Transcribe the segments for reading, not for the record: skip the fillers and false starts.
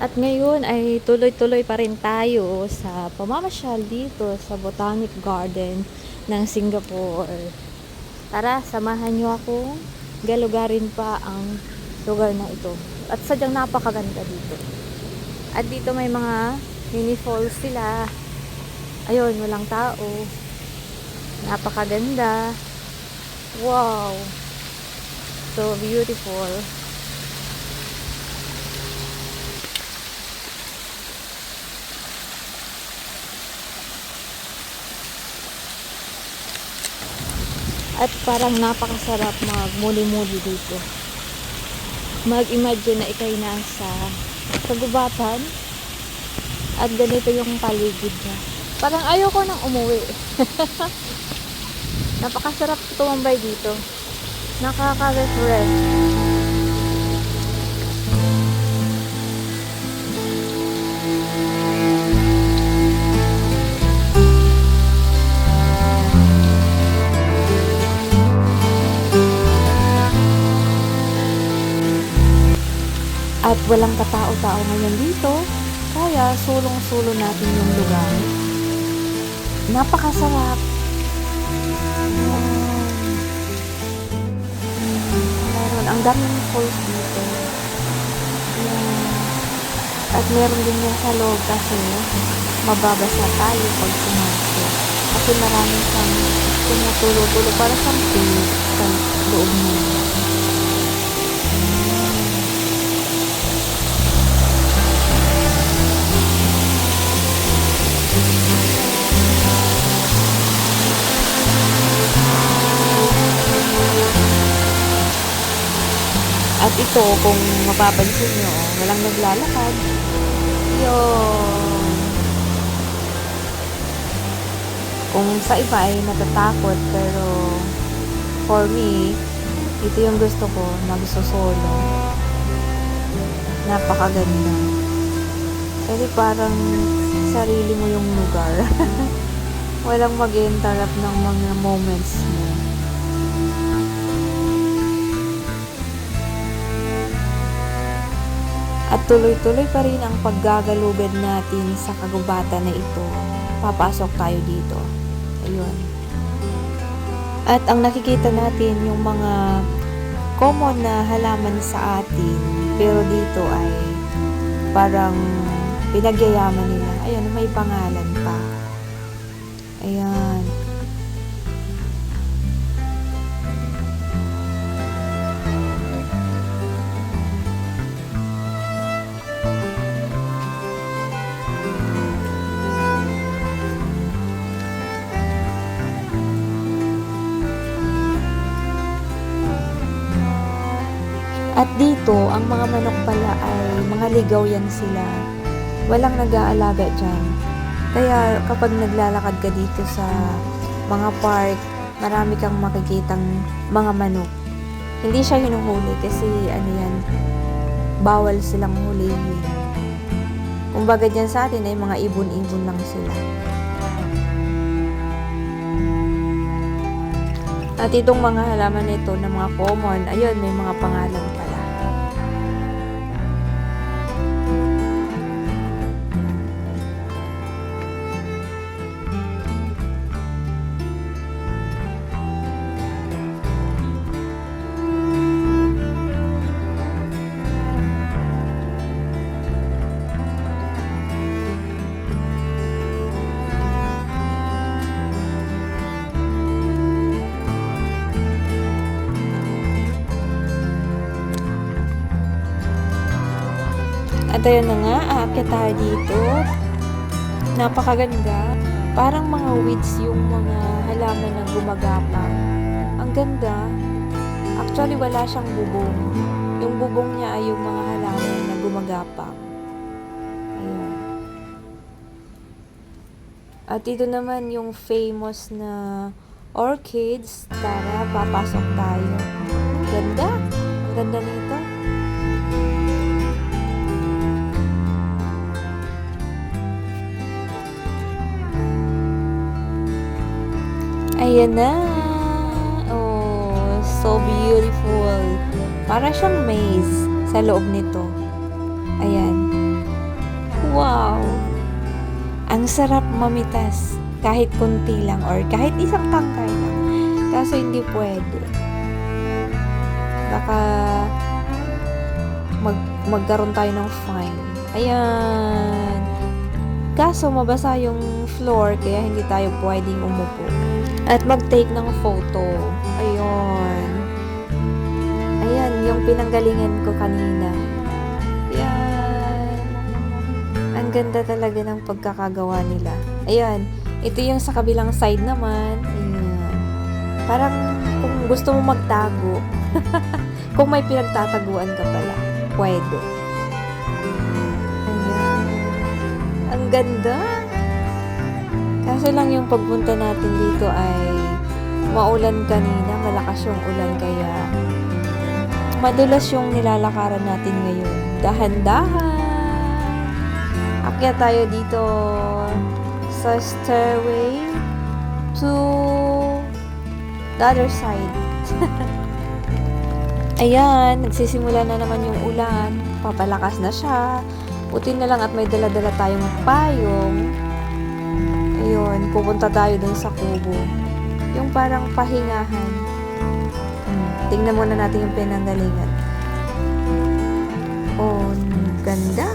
At ngayon ay tuloy-tuloy pa rin tayo sa pamamasyal dito sa Botanic Garden ng Singapore. Tara, samahan nyo akong galugarin pa ang lugar na ito. At sadyang napakaganda dito. At dito may mga mini falls sila. Ayun, walang tao. Napakaganda. Wow! So beautiful. At parang napakasarap magmuli-muli dito. Mag-imagine na ikay nasa kagubatan at ganito yung paligid niya. Parang ayoko nang umuwi. Napakasarap tumambay dito. Nakaka-refresh. At walang katao-tao ngayon dito, kaya sulong-sulo natin yung lugar. Napakasarap. Meron, ang daming falls dito. At meron din yan sa loob kasi mababasa tayo pag pumasok. Kasi maraming siyang tumutulo-tulo para sa cave sa loob niya. At ito, kung mapapansin nyo, walang naglalakad. Yun. Kung sa iba ay natatakot, pero for me, ito yung gusto ko, magsusolo. Napakaganda. Kasi parang sarili mo yung lugar. Walang mag-interrupt ng mga moments mo. At tuloy-tuloy pa rin ang paggagalugad natin sa kagubatan na ito. Papasok tayo dito. Ayun. At ang nakikita natin yung mga common na halaman sa atin. Pero dito ay parang pinagyayaman nila. Ayun, may pangalan pa. Ayan. At dito, ang mga manok pala ay mga ligaw yan sila. Walang nag-aalaga dyan. Kaya kapag naglalakad ka dito sa mga park, marami kang makikitang mga manok. Hindi siya hinuhuli kasi ano yan, bawal silang hulihin. Kumbaga dyan sa atin ay mga ibon-ibon lang sila. At itong mga halaman nito na mga common, ayun, may mga pangalan pala. At ayun na nga, aakyat tayo dito. Napakaganda. Parang mga weeds yung mga halaman na gumagapang. Ang ganda. Actually, wala siyang bubong. Yung bubong niya ay yung mga halaman na gumagapang. Ayun. At ito naman yung famous na orchids. Tara, papasok tayo. Ganda. Ang ganda nito. Ayan na. Oh, so beautiful. Para siyang maze sa loob nito. Ayan. Wow! Ang sarap mamitas kahit kunti lang or kahit isang tangkay lang. Kaso hindi pwede. Baka magkaroon tayo ng fine. Ayan. Kaso mabasa yung floor kaya hindi tayo pwedeng umupo. At mag-take ng photo. Ayun. Ayan, yung pinanggalingan ko kanina. Ayan. Ang ganda talaga ng pagkakagawa nila. Ayan. Ito yung sa kabilang side naman. Ayan. Parang kung gusto mo magtago. Kung may pinagtataguan ka pala. Pwede. Ayan. Ang ganda. Kaso lang yung pagpunta natin dito ay maulan kanina. Malakas yung ulan kaya madulas yung nilalakaran natin ngayon. Dahan-dahan. Akyat tayo dito sa stairway to the other side. Ayan, nagsisimula na naman yung ulan. Papalakas na siya. Buti na lang at may dala-dala tayong payong. Ayun, pupunta tayo dun sa kubo. Yung parang pahingahan. Tingnan muna natin yung pinanggalingan. Oh, ganda.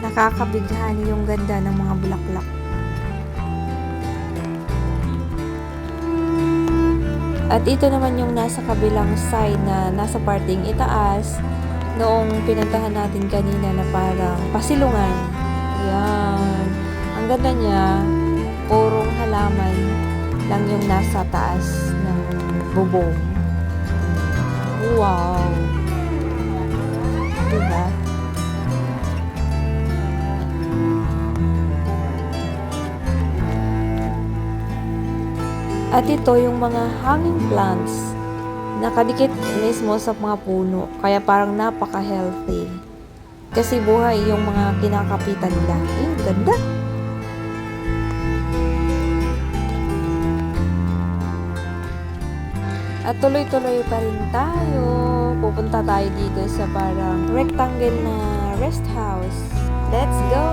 Nakakabighani yung ganda ng mga bulaklak. At ito naman yung nasa kabilang side na nasa parting itaas noong pinuntahan natin kanina na parang pasilungan. Ayan. Ang ganda niya, purong halaman lang yung nasa taas ng bubong. Wow! Diba? At ito yung mga hanging plants nakadikit mismo sa mga puno kaya parang napaka-healthy. Kasi buhay yung mga kinakapitan nila. Ganda! At tuloy-tuloy pa rin tayo. Pupunta tayo dito sa parang rectangle na rest house. Let's go!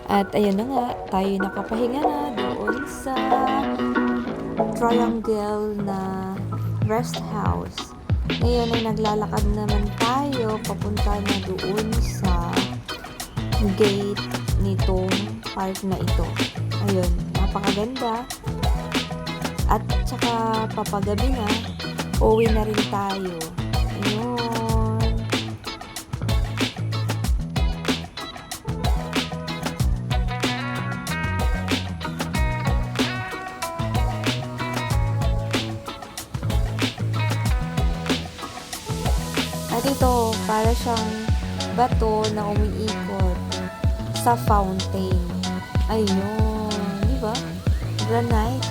At ayun na nga, tayo nakapahinga na doon sa triangle na rest house. Ngayon ay naglalakad naman tayo papunta na doon sa gate nitong park na ito. Ayun, napakaganda. At saka papagabi na, uwi na rin tayo. Ayun. At ito, para siyang bato na umiikot sa fountain. Ayun, di ba? Granite.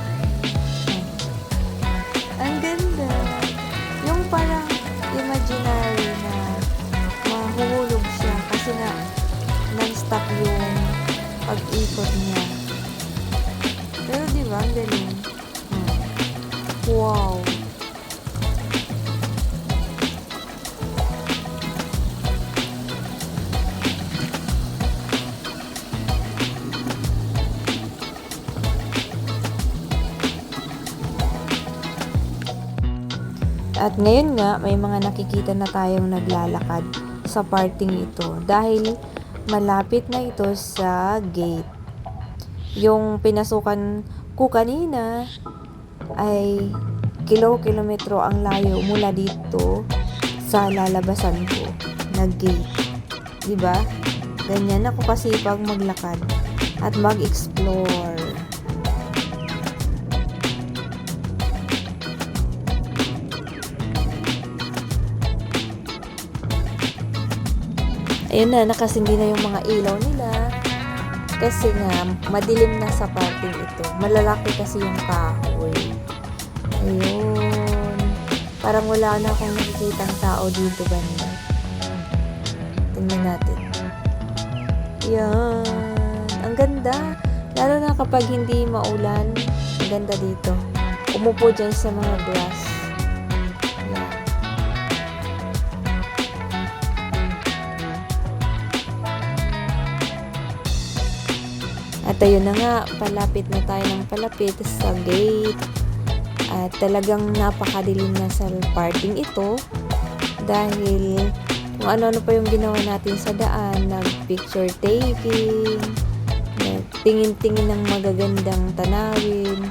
Ang ganda. Yung parang imaginary na mahuhulog siya kasi nga non-stop yung pag-ikot niya. Pero di ba, ang galing. Wow. At ngayon nga, may mga nakikita na tayong naglalakad sa parting ito dahil malapit na ito sa gate. Yung pinasukan ko kanina ay kilometro ang layo mula dito sa lalabasan ko na gate. Diba? Ganyan ako kasipag maglakad at mag-explore. Ayun na, nakasindi na yung mga ilaw nila. Kasi nga, madilim na sa parting ito. Malalaki kasi yung kahoy. Ayun. Parang wala na akong nakikitang tao dito banda. Tingnan natin. Yan. Ang ganda. Lalo na kapag hindi maulan. Ang ganda dito. Umupo dyan sa mga grass. Yan. At ayun na nga, palapit na tayo ng palapit sa gate. At talagang napakadilim na sa parting ito. Dahil kung ano-ano pa yung ginawa natin sa daan, nag-picture taking, tingin-tingin ng magagandang tanawin,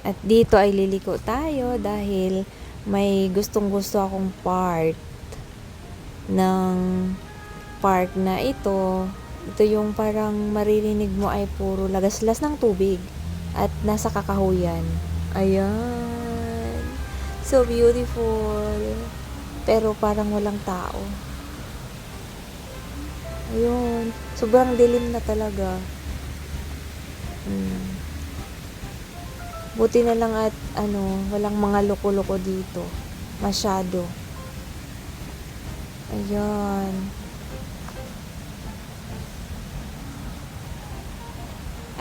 at dito ay liliko tayo dahil may gustong-gusto akong part ng park na ito. Ito yung parang maririnig mo ay puro lagaslas ng tubig at nasa kakahuyan. Ayan. So beautiful. Pero parang walang tao. Ayun. Sobrang dilim na talaga. Buti na lang at walang mga loko-loko dito. Masyado. Ayan.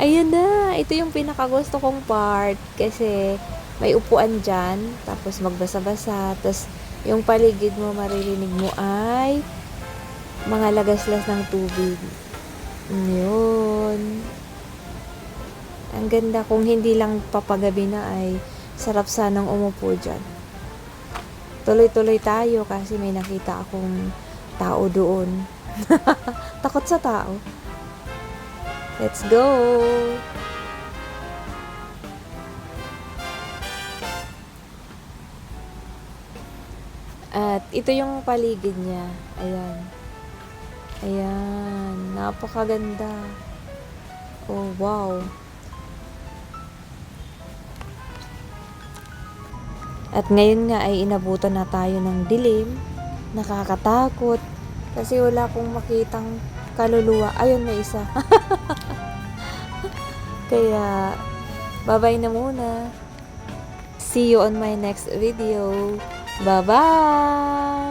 Ayun na. Ito yung pinakagusto kong part. Kasi may upuan dyan. Tapos magbasa-basa. Tapos yung paligid mo, maririnig mo ay mga lagaslas ng tubig. Yun. Ang ganda. Kung hindi lang papagabi na ay sarap sanang umupo dyan. Tuloy-tuloy tayo kasi may nakita akong tao doon. Takot sa tao. Let's go! At ito yung paligid niya. Ayan. Ayan. Napakaganda. Oh, wow. At ngayon nga ay inabutan na tayo ng dilim. Nakakatakot. Kasi wala akong makitang kaluluwa. Ayun, may isa. Kaya, bye-bye na muna. See you on my next video. Bye-bye!